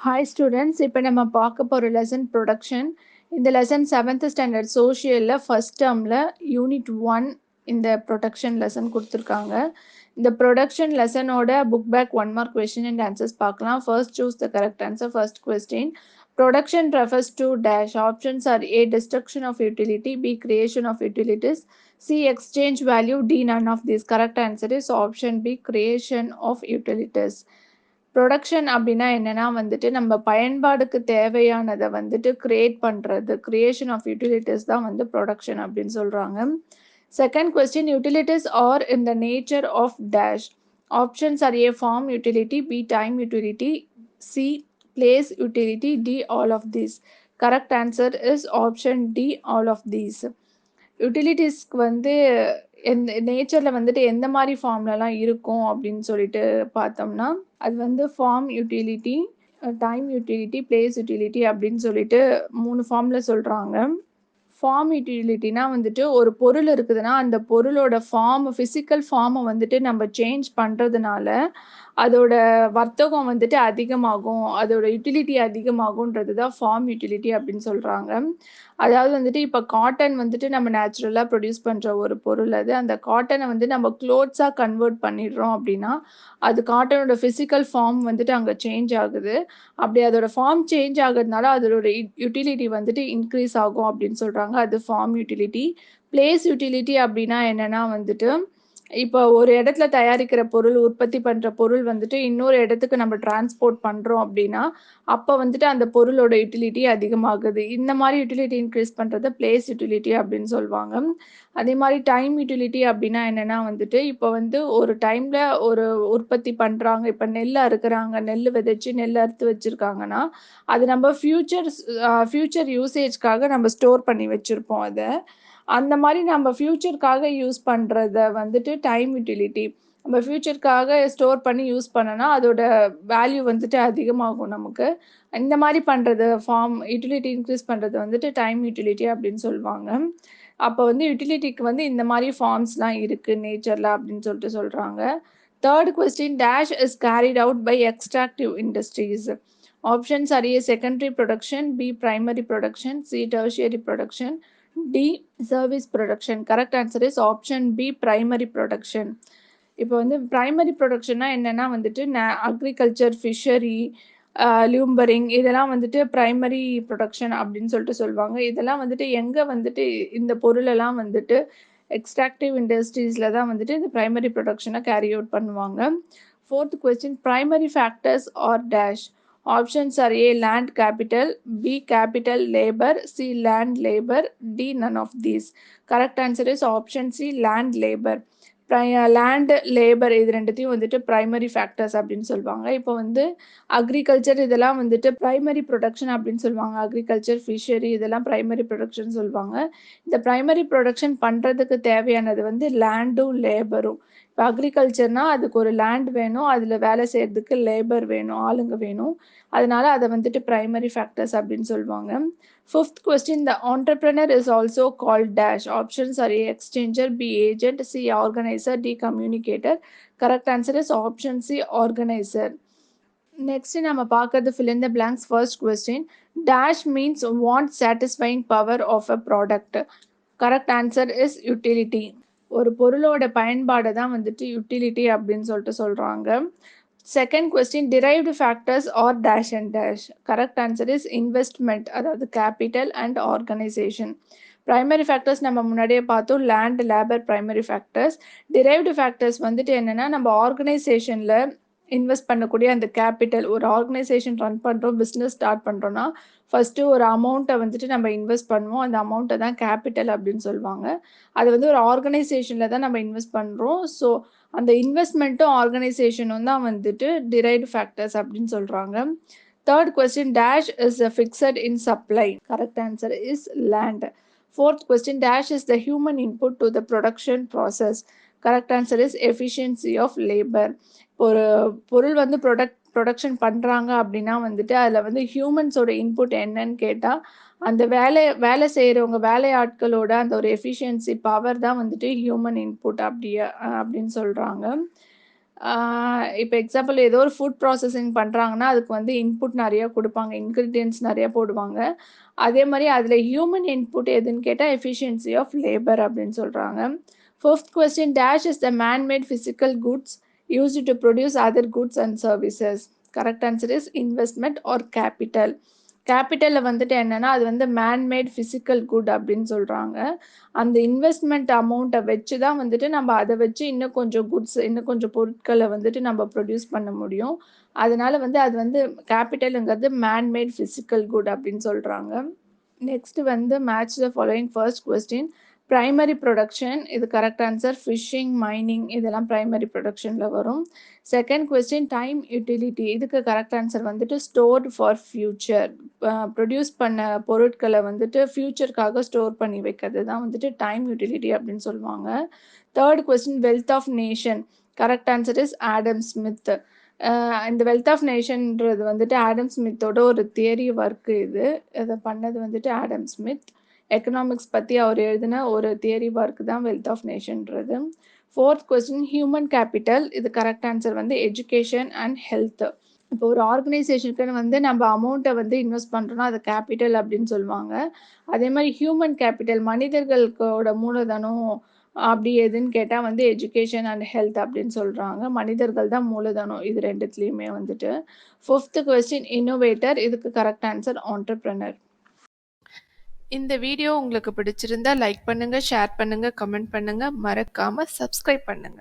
Hi students, இப்போ நம்ம பார்க்க போகிற லெசன் ப்ரொடக்ஷன். இந்த லெசன் 7th ஸ்டாண்டர்ட் சோஷியலில் ஃபஸ்ட் டேர்மில் யூனிட் 1 இந்த ப்ரொடக்ஷன் லெசன் கொடுத்துருக்காங்க. இந்த ப்ரொடக்ஷன் லெசனோட book back 1 mark question and answers பார்க்கலாம். First choose the correct answer. First question, production refers to dash. Options are A, destruction of utility, B, creation of utilities, C, exchange value, D, none of these. Correct answer is option B, creation of utilities. Production அப்படின்னா என்னன்னா வந்துட்டு நம்ம பயன்பாடுக்கு தேவையானதை வந்துட்டு create பண்ணுறது, creation of utilities தான் வந்து production அப்படின்னு சொல்கிறாங்க. Second question, utilities are in the nature of dash. Options are A, form utility, B, time utility, C, place utility, D, all of these. Correct answer is option D, all of these. யூட்டிலிட்டிஸ்க்கு வந்து எந்த நேச்சரில் வந்துட்டு எந்த மாதிரி ஃபார்ம்லலாம் இருக்கும் அப்படின்னு சொல்லிட்டு பார்த்தோம்னா, அது வந்து form utility, time utility, place utility அப்படின்னு சொல்லிட்டு 3 ஃபார்மில் சொல்கிறாங்க. ஃபார்ம் யூட்டிலிட்டினா வந்துட்டு ஒரு பொருள் இருக்குதுன்னா அந்த பொருளோட ஃபார்ம், ஃபிசிக்கல் ஃபார்மை வந்துட்டு நம்ம சேஞ்ச் பண்ணுறதுனால அதோட வர்த்தகம் வந்துட்டு அதிகமாகும், அதோட யூட்டிலிட்டி அதிகமாகுன்றது தான் ஃபார்ம் யூட்டிலிட்டி அப்படின்னு சொல்கிறாங்க. அதாவது வந்துட்டு இப்போ காட்டன் வந்துட்டு நம்ம நேச்சுரலாக ப்ரொடியூஸ் பண்ணுற ஒரு பொருள். அது அந்த காட்டனை வந்து நம்ம க்ளோத்ஸாக கன்வெர்ட் பண்ணிடுறோம் அப்படின்னா அது காட்டனோட ஃபிசிக்கல் ஃபார்ம் வந்துட்டு அங்கே சேஞ்ச் ஆகுது. அப்படி அதோட ஃபார்ம் சேஞ்ச் ஆகுறதுனால அதோட யூட்டிலிட்டி வந்துட்டு இன்க்ரீஸ் ஆகும் அப்படின்னு சொல்கிறாங்க. அது ஃபார்ம் யூட்டிலிட்டி. பிளேஸ் யூட்டிலிட்டி அப்படின்னா என்னென்னா வந்துட்டு இப்போ ஒரு இடத்துல தயாரிக்கிற பொருள், உற்பத்தி பண்ணுற பொருள் வந்துட்டு இன்னொரு இடத்துக்கு நம்ம டிரான்ஸ்போர்ட் பண்ணுறோம் அப்படின்னா அப்போ வந்துட்டு அந்த பொருளோட யூட்டிலிட்டி அதிகமாகுது. இந்த மாதிரி யூட்டிலிட்டி இன்க்ரீஸ் பண்ணுறத பிளேஸ் யூட்டிலிட்டி அப்படின்னு சொல்லுவாங்க. அதே மாதிரி டைம் யூட்டிலிட்டி அப்படின்னா என்னென்னா வந்துட்டு இப்போ வந்து ஒரு டைமில் ஒரு உற்பத்தி பண்ணுறாங்க. இப்போ நெல் அறுக்குறாங்க, நெல் விதைச்சி நெல் அறுத்து வச்சுருக்காங்கன்னா அது நம்ம ஃப்யூச்சர் யூசேஜ்க்காக நம்ம ஸ்டோர் பண்ணி வச்சுருப்போம் அதை. அந்த மாதிரி நம்ம ஃப்யூச்சருக்காக யூஸ் பண்ணுறத வந்துட்டு டைம் யூட்டிலிட்டி. நம்ம ஃப்யூச்சருக்காக ஸ்டோர் பண்ணி யூஸ் பண்ணோன்னா அதோட வேல்யூ வந்துட்டு அதிகமாகும் நமக்கு. இந்த மாதிரி பண்ணுறது ஃபார்ம் யூட்டிலிட்டி இன்க்ரீஸ் பண்ணுறது வந்துட்டு டைம் யூட்டிலிட்டி அப்படின்னு சொல்லுவாங்க. அப்போ வந்து யூட்டிலிட்டிக்கு வந்து இந்த மாதிரி ஃபார்ம்ஸ்லாம் இருக்குது நேச்சரில் அப்படின்னு சொல்லிட்டு சொல்கிறாங்க. Third question, dash is carried out by extractive industries. Options are A, secondary production, B, primary production, C, tertiary production, D, service production. Correct answer is option B, primary production. இப்போ வந்து பிரைமரி ப்ரொடக்ஷன்னா என்னென்னா வந்துட்டு agriculture, fishery, லியூம்பரிங் இதெல்லாம் வந்துட்டு primary production அப்படின்னு சொல்லிட்டு சொல்லுவாங்க. இதெல்லாம் வந்துட்டு எங்கே வந்துட்டு இந்த பொருளெல்லாம் வந்துட்டு எக்ஸ்ட்ராக்டிவ் இண்டஸ்ட்ரீஸில் தான் வந்துட்டு இந்த பிரைமரி ப்ரொடக்ஷனை கேரி அவுட் பண்ணுவாங்க. Fourth question, primary factors R dash. Options are A, land capital, B, capital labor, C, land labor, D, none of these. Correct answer is option C, land labor. Land labour இது ரெண்டுத்தையும் வந்துட்டு primary factors அப்படின்னு சொல்லுவாங்க. இப்போ வந்து agriculture இதெல்லாம் வந்துட்டு primary production அப்படின்னு சொல்லுவாங்க. அக்ரிகல்ச்சர், ஃபிஷரி இதெல்லாம் ப்ரைமரி ப்ரொடக்ஷன் சொல்லுவாங்க. இந்த ப்ரைமரி ப்ரொடக்ஷன் பண்ணுறதுக்கு தேவையானது வந்து லேண்டும் லேபரும். இப்போ அக்ரிகல்ச்சர்னால் அதுக்கு ஒரு லேண்ட் வேணும், அதில் வேலை செய்கிறதுக்கு லேபர் வேணும், ஆளுங்க வேணும். அதனால அதை வந்துட்டு ப்ரைமரி ஃபேக்டர்ஸ் அப்படின்னு சொல்லுவாங்க. Fifth question, the entrepreneur is also called dash. Options are A, exchanger, B, agent, C, organizer, D, communicator. Correct answer is option C, organizer. Next நம்ம பார்க்கறது fill in the blanks. First question, dash means want satisfying power of a product. Correct answer is utility. ஒரு பொருளோட பயன்பாடு தான் வந்துட்டு utility அப்படின்னு சொல்லிட்டு சொல்கிறாங்க. Second question, derived factors or dash and dash. Correct answer is investment, அதாவது capital and organization. Primary factors நம்ம முன்னாடியே பார்த்தோம், land, labour primary factors. derived factors வந்துட்டு என்னென்னா நம்ம ஆர்கனைசேஷனில் இன்வெஸ்ட் பண்ணக்கூடிய அந்த கேபிட்டல். ஒரு ஆர்கனைசேஷன் ரன் பண்ணுறோம், பிஸ்னஸ் ஸ்டார்ட் பண்ணுறோன்னா ஃபஸ்ட்டு ஒரு அமௌண்ட்டை வந்துட்டு நம்ம இன்வெஸ்ட் பண்ணுவோம். அந்த அமௌண்ட்டை தான் கேபிட்டல் அப்படின்னு சொல்லுவாங்க. அது வந்து ஒரு ஆர்கனைசேஷனில் தான் நம்ம இன்வெஸ்ட் பண்ணுறோம். ஸோ அந்த இன்வெஸ்ட்மெண்ட்டும் ஆர்கனைசேஷனும் தான் வந்துட்டு derived factors அப்படின்னு சொல்கிறாங்க. Third question, dash is fixed in supply. Correct answer is land. Fourth question, dash is the human input to the production process. Correct answer is efficiency of labour. ஒரு பொருள் வந்து production பண்ணுறாங்க அப்படின்னா வந்துட்டு அதில் வந்து ஹியூமன்ஸோட இன்புட் என்னன்னு கேட்டால் அந்த வேலை செய்கிறவங்க வேலையாட்களோட அந்த ஒரு எஃபிஷியன்சி பவர் தான் வந்துட்டு ஹியூமன் இன்புட் அப்படின்னு சொல்கிறாங்க. இப்போ எக்ஸாம்பிள் ஏதோ ஒரு ஃபுட் ப்ராசஸிங் பண்ணுறாங்கன்னா அதுக்கு வந்து இன்புட் நிறையா கொடுப்பாங்க, இன்க்ரீடியன்ட்ஸ் நிறையா போடுவாங்க. அதே மாதிரி அதில் ஹியூமன் இன்புட் எதுன்னு கேட்டால் எஃபிஷியன்சி ஆஃப் லேபர் அப்படின்னு சொல்கிறாங்க. Fifth question, dash is the manmade physical goods used to produce other goods and services. Correct answer is investment or capital. கேபிட்டலில் வந்துட்டு என்னென்னா அது வந்து மேன்மேட் ஃபிசிக்கல் குட் அப்படின்னு சொல்கிறாங்க. அந்த இன்வெஸ்ட்மெண்ட் அமௌண்ட்டை வச்சு தான் வந்துட்டு நம்ம அதை வச்சு இன்னும் கொஞ்சம் குட்ஸ், இன்னும் கொஞ்சம் பொருட்களை வந்துட்டு நம்ம ப்ரொடியூஸ் பண்ண முடியும். அதனால வந்து அது வந்து கேபிட்டலுங்கிறது மேன்மேட் ஃபிசிக்கல் குட் அப்படின்னு சொல்கிறாங்க. நெக்ஸ்ட் வந்து match the following. First question, primary production, இது கரெக்ட் ஆன்சர். ஃபிஷிங், மைனிங் இதெல்லாம் பிரைமரி ப்ரொடக்ஷனில் வரும். செகண்ட் கொஸ்டின், டைம் யூட்டிலிட்டி, இதுக்கு கரெக்ட் ஆன்சர் வந்துட்டு ஸ்டோர்ட் ஃபார் ஃபியூச்சர். ப்ரொடியூஸ் பண்ண பொருட்களை வந்துட்டு ஃபியூச்சருக்காக ஸ்டோர் பண்ணி வைக்கிறது தான் வந்துட்டு டைம் யூட்டிலிட்டி அப்படின்னு சொல்லுவாங்க. Third question, wealth of nation, correct answer is Adam Smith. இந்த வெல்த் ஆஃப் நேஷன்ன்றது வந்துட்டு ஆடம் ஸ்மித்தோட ஒரு தியரி ஒர்க்கு. இதை பண்ணது வந்துட்டு ஆடம் ஸ்மித். எக்கனாமிக்ஸ் பற்றி அவர் எழுதின ஒரு தியரி ஒர்க் தான் வெல்த் ஆஃப் நேஷன்ன்றது. ஃபோர்த் கொஸ்டின், ஹியூமன் கேபிட்டல், இது கரெக்ட் ஆன்சர் வந்து எஜுகேஷன் அண்ட் ஹெல்த். இப்போ ஒரு ஆர்கனைசேஷனுக்குன்னு வந்து நம்ம அமௌண்ட்டை வந்து இன்வெஸ்ட் பண்ணுறோன்னா அது கேபிட்டல் அப்படின்னு சொல்லுவாங்க. அதே மாதிரி ஹியூமன் கேபிட்டல், மனிதர்களுக்கோட மூலதனம் அப்படி எதுன்னு கேட்டால் வந்து எஜுகேஷன் அண்ட் ஹெல்த் அப்படின்னு சொல்கிறாங்க. மனிதர்கள் தான் மூலதனம் இது ரெண்டுத்துலேயுமே வந்துட்டு. ஃபிஃப்த் கொஸ்டின், இன்னோவேட்டர், இதுக்கு கரெக்ட் ஆன்சர் ஆண்டர்பிரனர். இந்த வீடியோ உங்களுக்கு பிடிச்சிருந்தா லைக் பண்ணுங்க, ஷேர் பண்ணுங்க, கமெண்ட் பண்ணுங்க, மறக்காம சப்ஸ்கிரைப் பண்ணுங்க.